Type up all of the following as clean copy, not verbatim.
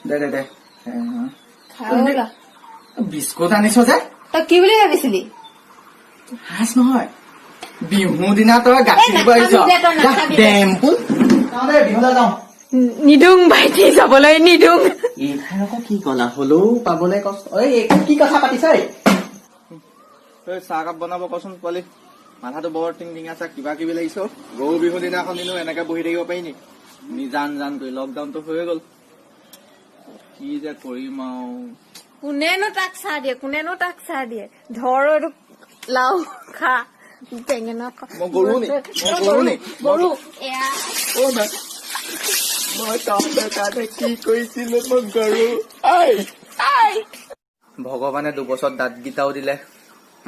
দে দে দে খাওলা biscuit আনিছো যে তই কি বুলি ভাবিছিলি হাঁচ নহয় বিহু দিনা তই গাখীৰ দিব আহিছ ডেম্পুল দে বিহুলৈ যাওঁ নিদুং ভাইটি যাবলৈ নিদুং এইখান আকৌ কি কলা হলেও পাবলৈ কষ্ট কি কথা পাতিছ চাহকাপ বনাব কচোন পোৱালি মাথাটো বৰ টিং টিং আছে কিবা কিবি লাগিছ গৰু বিহু দিনাখন দিনো এনেকে বহি থাকিব পাৰি নি নিজান জান কৰি লকডাউনটো হৈ গল কি যে কৰিম আৰু কোনেনো তাক চাহ দিয়ে ধৰ এইটো লাও খা বেঙেনা খা মই গৰু নি গৰু এয়া মই কাম দেখাতে কি কৰিছিলো মই গৰু ভগৱানে 2 বছৰ দাঁতকেইটাও দিলে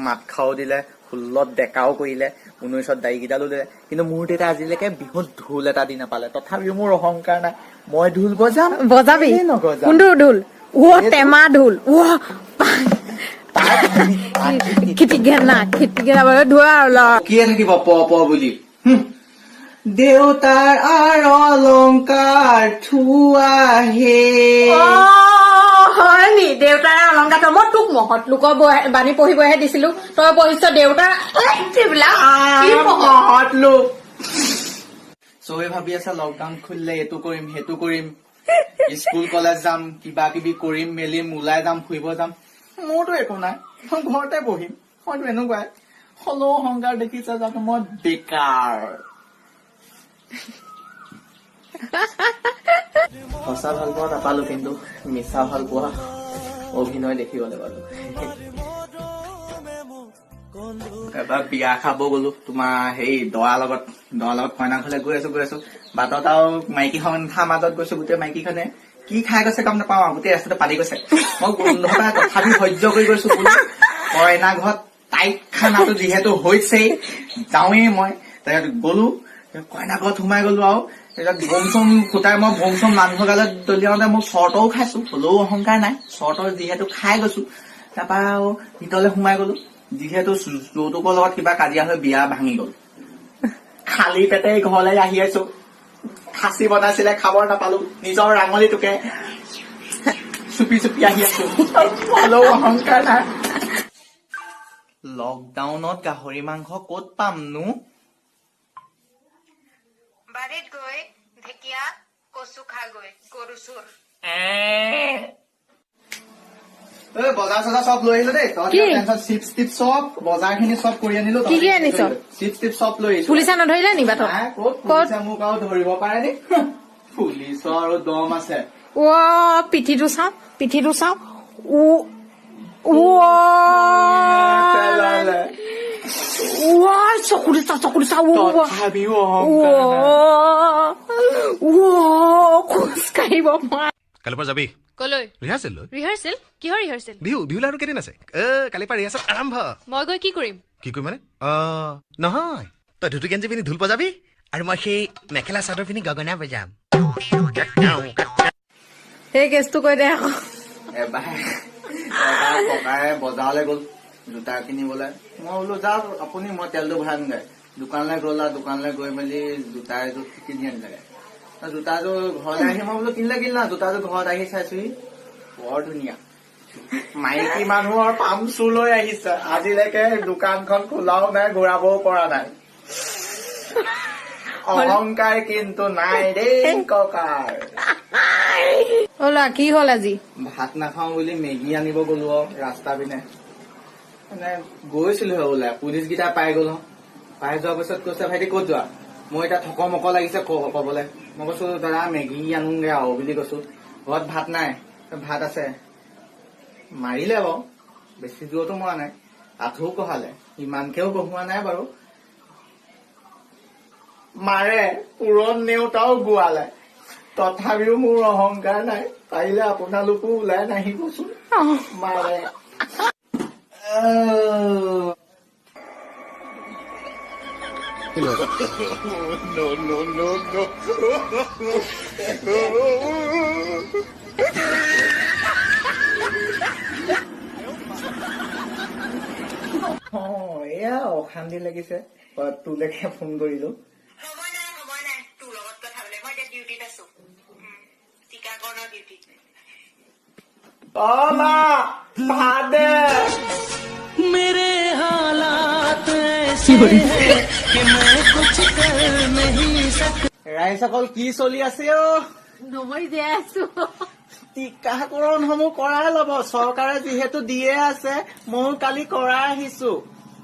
মাত খাও দিলে 16 ডেকাও কৰিলে 19 দাড়িকেইডালো দিলে কিন্তু মোৰ তেতিয়া আজিলৈকে বিহুত ঢোল এটা দি নাপালে তথাপিও মোৰ অহংকাৰ নাই মই ঢোল বজাবি কোনটো ঢোল টেমা ঢোল খিটিকেনা ধোৱা কি থাকিব প বুলি দেউতাৰ অলংকাৰ থুৱাহে হয় নি দেউতাৰ অলংকাৰ মই তোক মহৎ লোকৰ বাণী পঢ়িবহে দিছিলো তই পঢ়িছ দেউতাৰ মহৎ লোক চবে ভাবি আছে লকডাউন খুলিলে এইটো কৰিম সেইটো কৰিম স্কুল কলেজ যাম কিবা কিবি কৰিম মেলিম ওলাই যাম ফুৰিব যাম মোৰতো একো নাই মই ঘৰতে বহিম মইতো এনেকুৱাই হলেও অহংকাৰ দেখিছা জানো মই বেকাৰ সঁচা ভাল পোৱা নাপালো কিন্তু মিছা ভাল পোৱা অভিনয় দেখিবলৈ পালো এবাৰ বিয়া খাব গলো তোমাৰ হেৰি দৰাৰ লগত কইনা ঘৰলে গৈ আছো বাটত আৰু মাইকী সন্থা মাজত গৈছো গোটেই মাইকীখনে কি খাই গৈছে গম নাপাওঁ গোটেই ৰাস্তাতে পাতি গৈছে মই গোন্ধ পাই তথাপি সহ্য কৰি গৈছো কইনা ঘৰত তাইক খানাটো যিহেতু হৈছেই যাওঁৱেই মই তাৰপিছত গলো কইনা ঘৰত সোমাই গলো আৰু তাৰপিছত বম চম ফুটাই মই বম চম মানুহৰ গালত দলিয়াওতে মই চৰ্টও খাইছো হলেও অহংকাৰ নাই চৰ্টৰ যিহেতু খাই গৈছো তাৰপা আৰু ভিতৰলৈ সোমাই গলো যিহেতু যৌতুকৰ লগত কিবা কাজিয়া হৈ বিয়া ভাঙি গল খালী পেটে ঘৰলৈ আহি আছো খাচী বনাইছিলে খাব নাপালো নিজৰ ৰাঙলীটোকে চুপি আহি আছো হলেও অহংকাৰ নাই লকডাউনত গাহৰি মাংস ক'ত পামনো বাৰীত গৈ ঢেকীয়া কচু খা গৈ গৰু চোৰ বজাৰ চজাৰ চব লৈ আহিলো দেই চিপছ টিপছ চব বজাৰ খিনি চব কৰি আনিলো কি আনিছ চিপছ টিপছ চব লৈ আহিছো পুলিচে নধৰিলে নি বাটত পুলিচে মোক আৰু ধৰিব পাৰে নি পুলিচৰ আৰু দম আছে পিঠিটো চাওঁ চকুটো চাওঁ তথাপিও খোজ কাঢ়িব কালিৰ পৰা যাবি কলৈ ৰিহাৰ্চেল ৰিহাৰ্চেল কিহৰ ৰিহাৰ্চেল বিহুলৈ আৰু কেইদিন আছে কালিৰ পৰা ৰিহাৰ্চেল আৰম্ভ মই গৈ কি কৰিম মানে নহয় তই ধুতি গেঞ্জি পিন্ধি ঢোল বজাবি আৰু মই সেই মেখেলা চাদৰ পিন্ধি গগনা বজাম সেই কেছটো কৈ দে আকৌ এবাৰ ককাই বজাৰলৈ গল জোতা কিনিবলৈ মই বোলো যাওক আপুনি মই তেলটো ভৰাই আনোগে দোকানলৈ দোকানলৈ গৈ মেলি জোতা এযোৰ কিনি আনিলে জোতাযোৰ ঘৰলৈ আহি মই বোলো কিনিলে জোতাযোৰ ঘৰত আহি চাইছোহি বৰ ধুনীয়া মাইকী মানুহৰ পাম চু লৈ আহিছে আজিলৈকে দোকানখন খোলাও নাই ঘূৰাবও পৰা নাই অহংকাৰ কিন্তু নাই দেই ককাৰ কি হ'ল আজি ভাত নাখাও বুলি মেগী আনিব গলো ৰাস্তা পিনে মানে গৈছিলোহে ওলাই পুলিচ কেইটা পাই গল পাই যোৱাৰ পিছত কৈছে ভাইটি ক'ত যোৱা মই এতিয়া থক লাগিছে কবলৈ মই কৈছো দাদা মেগী আনোগে আৰু বুলি কৈছো ঘৰত ভাত নাই ভাত আছে মাৰিলে বাৰু বেছি দূৰতো মৰা নাই আঁঠুও কঢ়ালে ইমানকেও কঢ়োৱা নাই বাৰু মাৰে পুৰণ নেওতাও গোৱালে তথাপিও মোৰ অহংকাৰ নাই পাৰিলে আপোনালোকো ওলাই নাহিবচোন মাৰে এয়া অশান্তি লাগিছে তোলৈকে ফোন কৰিলো অ' মা ভাত দে। ৰাইজসকল কি চলি আছে অ'? নমৰি জীয়াই আছো। টীকাকৰণ সমূহ কৰাই ল'ব, চৰকাৰে যিহেতু দিয়ে আছে, ময়ো কালি কৰাই আহিছো।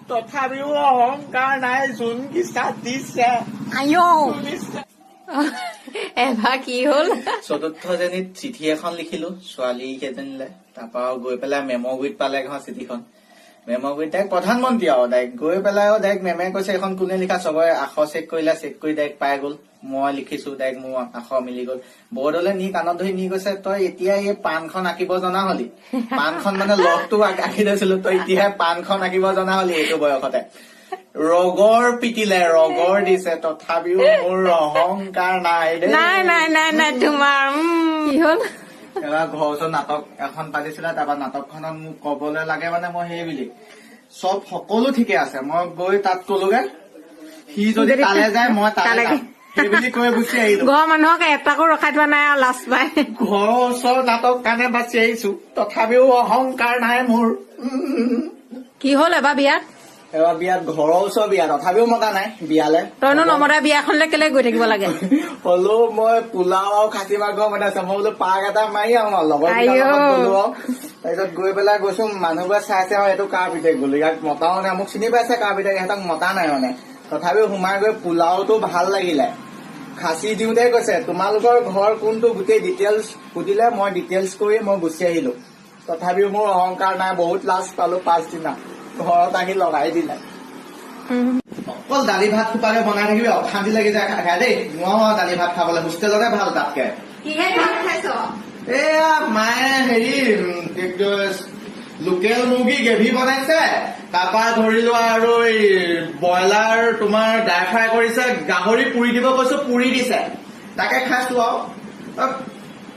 তথাপিও অহংকাৰ নাই, যোন কিছা দিছে। এবাৰ কি হ'ল? চতুৰ্থ শ্ৰেণীত চিঠি এখন লিখিলো ছোৱালী কেইজনীলে, তাৰপা গৈ পেলাই মেমৰ গুৰিত পালে এখন চিঠিখন। মেমৰ গুৰিত ডাইৰেক্ট প্ৰধানমন্ত্ৰী আৰু ডাইৰেক্ট গৈ পেলাই ডাইৰেক্ট মেমে কৈছে এখন কোনে লিখা, চবৰে আখৰ চেক কৰিলে, চেক কৰি ডাইৰেক্ট পাই গ'ল। মই লিখিছো, ডাইৰেক্ট মোৰ আখৰ মিলি গ'ল। বৰ্ডলে নি কাণত ধৰি নি কৈছে, তই এতিয়া এই পাণখন আঁকিব জনা হলি। পাণখন মানে লহটো আঁকি লৈছিলো, তই এতিয়াহে পাণখন আঁকিব জনা হলি এইটো বয়সতে। ৰগৰ পিটিলে, ৰগৰ দিছে, তথাপিও মোৰ অহংকাৰ নাই দেই। নাই তোমাৰ কি হ'ল? এবাৰ ঘৰৰ ওচৰত নাটক এখন পাতিছিলে, তাৰপৰা নাটকখনত মোক কবলৈ লাগে মানে মই সেই বুলি চব সকলো ঠিকে আছে, মই গৈ তাত কলোগে, সি যদি তালে যায় মই তালে যাম, সেই বুলি কৈ গুচি আহিলো। ঘৰৰ মানুহক এটাকো ৰখাই থোৱা নাই আৰু লাজ পাই। ঘৰৰ ওচৰৰ নাটক কাৰণে বাচি আহিছো, তথাপিও অহংকাৰ নাই মোৰ। কি হ'ল এবাৰ বিয়াত? এবাৰ বিয়াত, ঘৰৰ ওচৰৰ বিয়া, তথাপিও মতা নাই বিয়ালে। তইনো নমতা বিয়াখনলে কেলে গৈ থাকিব লাগে? হলেও মই পোলাও আৰু খাচী মাংস বনাইছো, মই বোলো পাক এটা মাৰি আহো আৰু লগৰ গলো আৰু। তাৰপিছত গৈ পেলাই গৈছো, মানুহবোৰে চাইছে আৰু এইটো কাৰ পিতেক বোলো, ইয়াক মতাও নাই, মোক চিনি পাইছে কাৰ পিতেক, ইহঁতক মতা নাই মানে। তথাপিও সোমাই গৈ পোলাওটো ভাল লাগিলে। খাচী দিওঁতে কৈছে তোমালোকৰ ঘৰ কোনটো, গোটেই ডিটেইলছ সুধিলে, মই ডিটেইলছ কৰি মই গুচি আহিলো। তথাপিও মোৰ অহংকাৰ নাই, বহুত লাজ পালো। পাছদিনা ঘৰত আহি লগাই দিলে। অকল দালি ভাত খোপাকে বনাই থাকিবি, অশান্তি লাগি যায় খাই দেই। নোৱাৰো দালি ভাত খাবলৈ, হোষ্টেলতে ভাল তাতকে। এয়া মায়ে হেৰি লোকেল মুৰ্গী গ্ৰেভি বনাইছে, তাৰপা ধৰি লোৱা আৰু এই ব্ৰইলাৰ তোমাৰ ড্ৰাই ফ্ৰাই কৰিছে, গাহৰি পুৰি দিব কৈছো, পুৰি দিছে, তাকে খাইছো আৰু।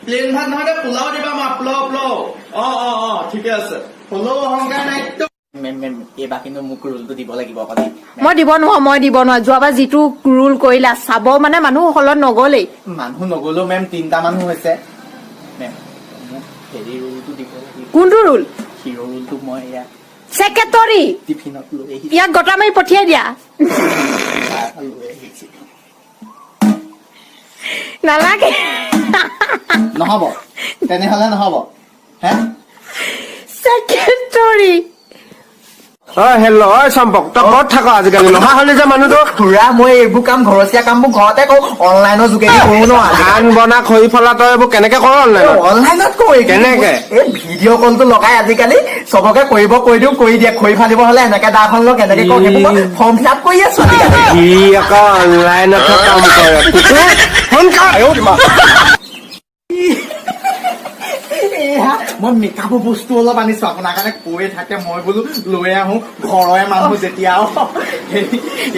প্লেন ভাত নহয়, পোলাও দিবা মা, পোলাও। অ ঠিকে আছে, হ'লেও অহংকাৰ নাই। এইবাৰ কিন্তু মোক ৰোলটো দিব লাগিব। মই দিব নোৱাৰো। যোৱাবাৰ যিটো ৰোল কৰিলা, চাব মানে মানুহ হলত নগলেই। মানুহ নগলেও মেম 3টা মানুহ হৈছে মেম, মোক হেৰি ৰোলটো দিব লাগিব। কোনটো ৰোল? হিৰ' ৰোলটো মই এয়া ছেক্ৰেটৰী টিফিনত লৈ আহিছো। ইয়াক গটা মাৰি পঠিয়াই দিয়া। নালাগে, নহব, তেনেহলে নহব। হে ছেক্ৰেটৰী হেল্ল' চম্পক, তই ক'ত থাক আজিকালি? নহা হলি যে মানুহটো। খুৰা মই এইবোৰ কাম, ঘৰচীয়া কামবোৰ ঘৰতে কৰো, অনলাইনৰ যোগেদি কৰো ন। ধান বনা খৰি ফলা, তই এইবোৰ কেনেকে কৰ অনলাইনত কৰো। কেনেকে? এই ভিডিঅ' কলটো লগাই আজিকালি চবকে কৈ দিও, কৰি দিয়ে। খৰি ফালিব হলে এনেকে দাখন লওঁ, কেনেকে কৰো সেইবোৰ ফৰ্ম ফিল আপ কৰি আছো আজিকালি। সি আকৌ অনলাইনতহে কাম কৰে। মই মেকআপৰ বস্তু অলপ আনিছো আপোনাৰ কাৰণে, কৈ থাকে, মই বোলো লৈ আহো, ঘৰৰে মানুহ যেতিয়া।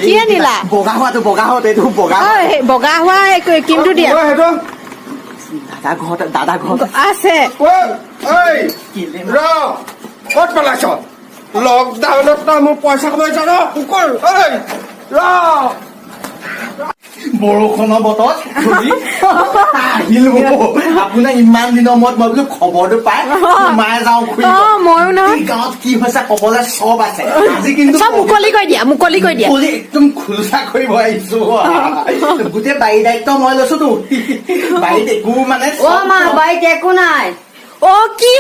কি আনিলা? বগা হোৱাটো, এইটো বগা হোৱা ক্ৰীমটো দিয়া। দাদা ঘৰত আছে। ক'ত পেলাইছ? লকডাউনত তই মোক পইচা কমাইছ ন? কুকুৰ বৰষুণৰ বতৰত আহিলো, আপোনাৰ ইমান দিনৰ মূৰত মই বোলো খবৰটো পাই সোমাই যাওঁ। ময়ো নহয়, গাঁৱত কি হৈছে কবলৈ চব আছে। আজি কিন্তু মুকলি কৰি দিয়া। একদম খোলচা কৰিব আহিছো। গোটেই বাৰী দায়িত্ব মই লৈছোতো, বাৰীত একো মানে বাৰীত একো নাই। কি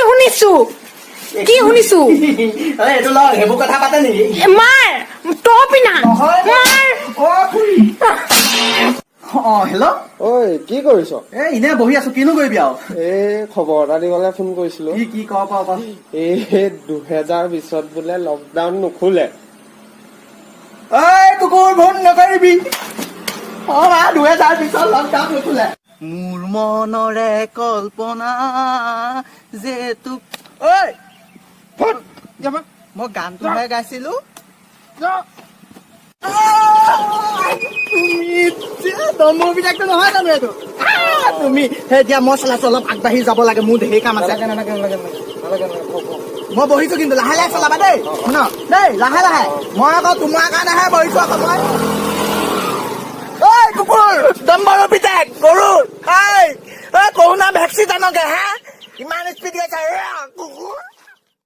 শুনিছো? এইটো লওক, সেইবোৰ কথা পাতে নেকি? মাৰ তই পিনা হেল্ল', ঐ কি কৰিছ? এনে বহি আছো, কিনো কৰিবি আৰু। খবৰ এটা দিবলৈ ফোন কৰিছিলো। কি ক 2020 বোলে লকডাউন নুখোলে। কুকুৰ ভোন নকৰিবি। 2020 লকডাউন নুখোলে। মোৰ মনৰে কল্পনা যে তোক। মই গানটোহে গাইছিলো। বিলাকটো নহয় জানো এইটো? তুমি এতিয়া মই চলাইছো, অলপ আগবাঢ়ি যাব লাগে, মোৰ ঢেৰ কাম আছে। মই বহিছো, কিন্তু লাহে লাহে চলাবা দেই, শুন দেই, লাহে লাহে। মই আকৌ তোমাৰ কাৰণেহে বহিছো আকৌ মই। কুকুৰ দম্বৰৰ পিতেক গৰু, কৰোণা ভেকচিন আনগে হা। ইমান স্পীড গৈছা